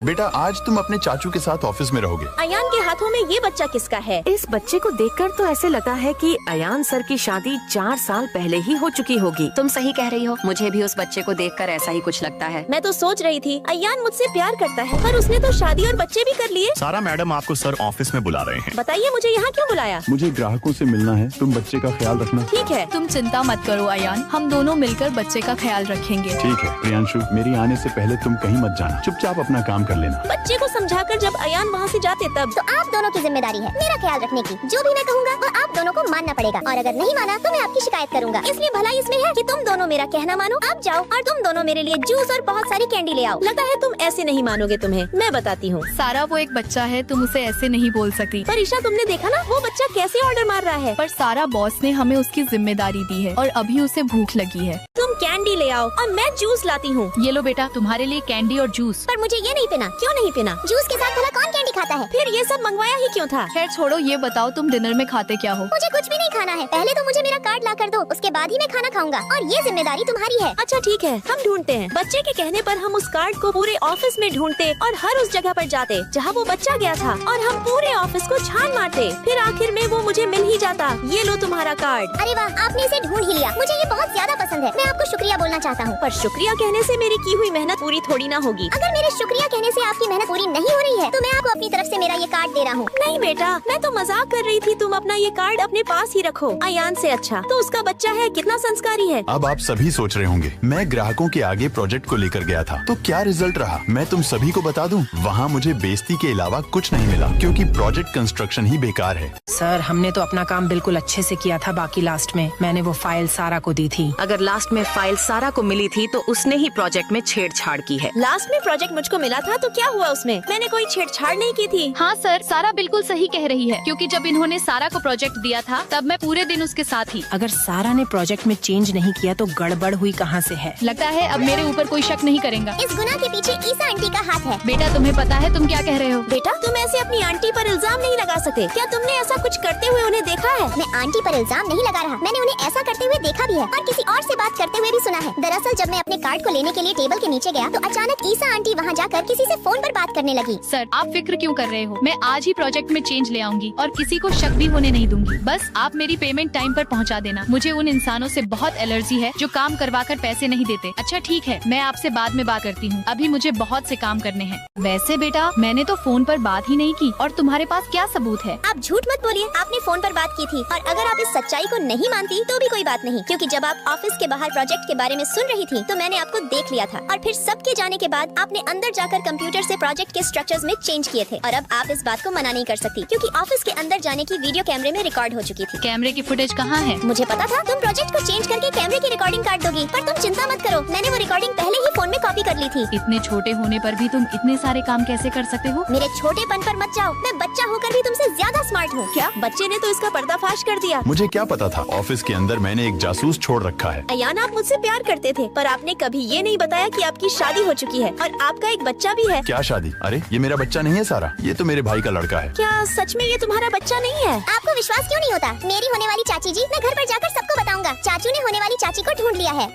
बेटा आज तुम अपने चाचू के साथ ऑफिस में रहोगे। अयान के हाथों में ये बच्चा किसका है? इस बच्चे को देखकर तो ऐसे लगता है कि अयान सर की शादी 4 साल पहले ही हो चुकी होगी। तुम सही कह रही हो, मुझे भी उस बच्चे को देखकर ऐसा ही कुछ लगता है। मैं तो सोच रही थी अयान मुझसे प्यार करता है, पर उसने तो शादी और बच्चे भी कर लिए। सारा मैडम आपको सर ऑफिस में बुला रहे हैं। बताइए मुझे यहाँ क्यों बुलाया? मुझे ग्राहकों से मिलना है, तुम बच्चे का ख्याल रखना। ठीक है। तुम चिंता मत करो अयान, हम दोनों मिलकर बच्चे का ख्याल रखेंगे। ठीक है प्रियांशु, मेरी आने से पहले तुम कहीं मत जाना, चुपचाप अपना काम कर लेना। बच्चे को समझाकर जब अयान वहाँ से जाते तब तो आप दोनों की जिम्मेदारी है मेरा ख्याल रखने की। जो भी मैं कहूँगा वो आप दोनों को मानना पड़ेगा, और अगर नहीं माना तो मैं आपकी शिकायत करूँगा। इसलिए भलाई इसमें है कि तुम दोनों मेरा कहना मानो। आप जाओ और तुम दोनों मेरे लिए जूस और बहुत सारी कैंडी ले आओ। लगता है तुम ऐसे नहीं मानोगे, तुम्हें मैं बताती हूँ। सारा वो एक बच्चा है, तुम उसे ऐसे नहीं बोल सकती। पर ईशा तुमने देखा ना वो बच्चा कैसे ऑर्डर मार रहा है। पर सारा बॉस ने हमें उसकी जिम्मेदारी दी है और अभी उसे भूख लगी है। तुम कैंडी ले आओ और मैं जूस लाती हूँ। ये लो बेटा, तुम्हारे लिए कैंडी और जूस। पर मुझे ये नहीं पीना। क्यों नहीं पीना? जूस के साथ भला कौन कैंडी खाता है? फिर ये सब मंगवाया ही क्यों था? खैर छोड़ो, ये बताओ तुम डिनर में खाते क्या हो? मुझे कुछ भी नहीं खाना है। पहले तो मुझे मेरा कार्ड ला कर दो, उसके बाद ही मैं खाना खाऊंगा, और ये जिम्मेदारी तुम्हारी है। अच्छा ठीक है, हम ढूंढते हैं। बच्चे के कहने पर हम उस कार्ड को पूरे ऑफिस में ढूंढते और हर उस जगह पर जाते जहाँ वो बच्चा गया था, और हम पूरे ऑफिस को छान मारते। फिर आखिर में वो मुझे मिल ही जाता। ये लो तुम्हारा कार्ड। अरे वाह, आपने इसे ढूंढ ही लिया। मुझे ये बहुत ज्यादा पसंद है। मैं आपको शुक्रिया बोलना चाहता हूँ। पर शुक्रिया कहने से मेरी की हुई मेहनत पूरी थोड़ी ना होगी। अगर मेरे शुक्रिया कहने से आपकी मेहनत पूरी नहीं हो रही है तो मैं आपको अपनी तरफ से मेरा ये कार्ड दे रहा हूँ। नहीं बेटा, मैं तो मजाक कर रही थी। तुम अपना ये कार्ड अपने पास ही रखो। अयान से अच्छा तो उसका बच्चा है, कितना संस्कारी है। अब आप सभी सोच रहे होंगे मैं ग्राहकों के आगे प्रोजेक्ट को लेकर गया था तो क्या रिजल्ट रहा, मैं तुम सभी को बता दूं, वहाँ मुझे बेइज्जती के अलावा कुछ नहीं मिला, क्योंकि प्रोजेक्ट कंस्ट्रक्शन ही बेकार है। सर हमने तो अपना काम बिल्कुल अच्छे से किया था, बाकी लास्ट में मैंने वो फाइल सारा को दी थी। अगर लास्ट में फाइल सारा को मिली थी तो उसने ही प्रोजेक्ट में छेड़छाड़ की है। लास्ट में प्रोजेक्ट मुझको मिला था तो क्या हुआ उसमें? मैंने कोई छेड़छाड़ नहीं की थी। हाँ सर, सारा बिल्कुल सही कह रही है, क्योंकि जब इन्होंने सारा को प्रोजेक्ट दिया था तब मैं पूरे दिन उसके साथ ही। अगर सारा ने प्रोजेक्ट में चेंज नहीं किया तो गड़बड़ हुई कहाँ से है? लगता है अब मेरे ऊपर कोई शक नहीं करेगा। इस गुनाह के पीछे ईसा आंटी का हाथ है। बेटा तुम्हें पता है तुम क्या कह रहे हो? बेटा तुम ऐसे अपनी आंटी पर इल्जाम नहीं लगा सकते। क्या तुमने ऐसा कुछ करते हुए उन्हें देखा है? मैं आंटी पर इल्जाम नहीं लगा रहा, मैंने उन्हें ऐसा करते हुए देखा भी है और किसी और से बात करते हुए भी सुना है। दरअसल जब मैं अपने कार्ड को लेने के लिए टेबल के नीचे गया तो अचानक ईसा आंटी वहाँ जाकर किसी से फोन पर बात करने लगी। सर आप फिक्र क्यों कर रहे हो? मैं आज ही प्रोजेक्ट में चेंज ले आऊंगी और किसी को शक भी होने नहीं दूंगी। बस आप मेरी पेमेंट टाइम पर पहुंचा देना। मुझे उन इंसानों से बहुत एलर्जी है जो काम करवाकर पैसे नहीं देते। अच्छा ठीक है, मैं आपसे बाद में बात करती हूँ, अभी मुझे बहुत से काम करने हैं। वैसे बेटा मैंने तो फोन पर बात ही नहीं की, और तुम्हारे पास क्या सबूत है? आप झूठ मत बोलिए, आपने फोन पर बात की थी। और अगर आप इस सच्चाई को नहीं मानती तो भी कोई बात नहीं, क्योंकि जब आप ऑफिस के बाहर प्रोजेक्ट के बारे में सुन रही थी तो मैंने आपको देख लिया था, और फिर सबके जाने के बाद आपने अंदर जाकर कंप्यूटर से प्रोजेक्ट के स्ट्रक्चर्स में चेंज किए थे। और अब आप इस बात को मना नहीं कर सकती, क्योंकि ऑफिस के अंदर जाने की वीडियो कैमरे में रिकॉर्ड हो चुकी थी। कैमरे की फुटेज कहाँ है? मुझे पता था तुम प्रोजेक्ट को चेंज करके कैमरे की रिकॉर्डिंग काट दोगी, पर तुम चिंता मत करो, मैंने वो रिकॉर्डिंग पहले ही फोन में कॉपी कर ली थी। इतने छोटे होने पर भी तुम इतने सारे काम कैसे कर सकते हो? मेरे छोटेपन पर मत जाओ, मैं बच्चा होकर भी तुमसे ज्यादा स्मार्ट हूँ। क्या बच्चे ने तो इसका पर्दाफाश कर दिया? मुझे क्या पता था, ऑफिस के अंदर मैंने एक जासूस छोड़ रखा है। अयान आप मुझसे प्यार करते थे, पर आपने कभी ये नहीं बताया कि आपकी शादी हो चुकी है और आपका एक बच्चा भी है। क्या शादी? अरे ये मेरा बच्चा नहीं है सारा, ये तो मेरे भाई का लड़का है। क्या सच में ये तुम्हारा बच्चा नहीं है? आपको विश्वास क्यों नहीं होता? मेरी होने वाली चाची जी, मैं घर पर जाकर सबको बताऊंगा। चाचू ने होने वाली चाची को ढूंढ लिया है।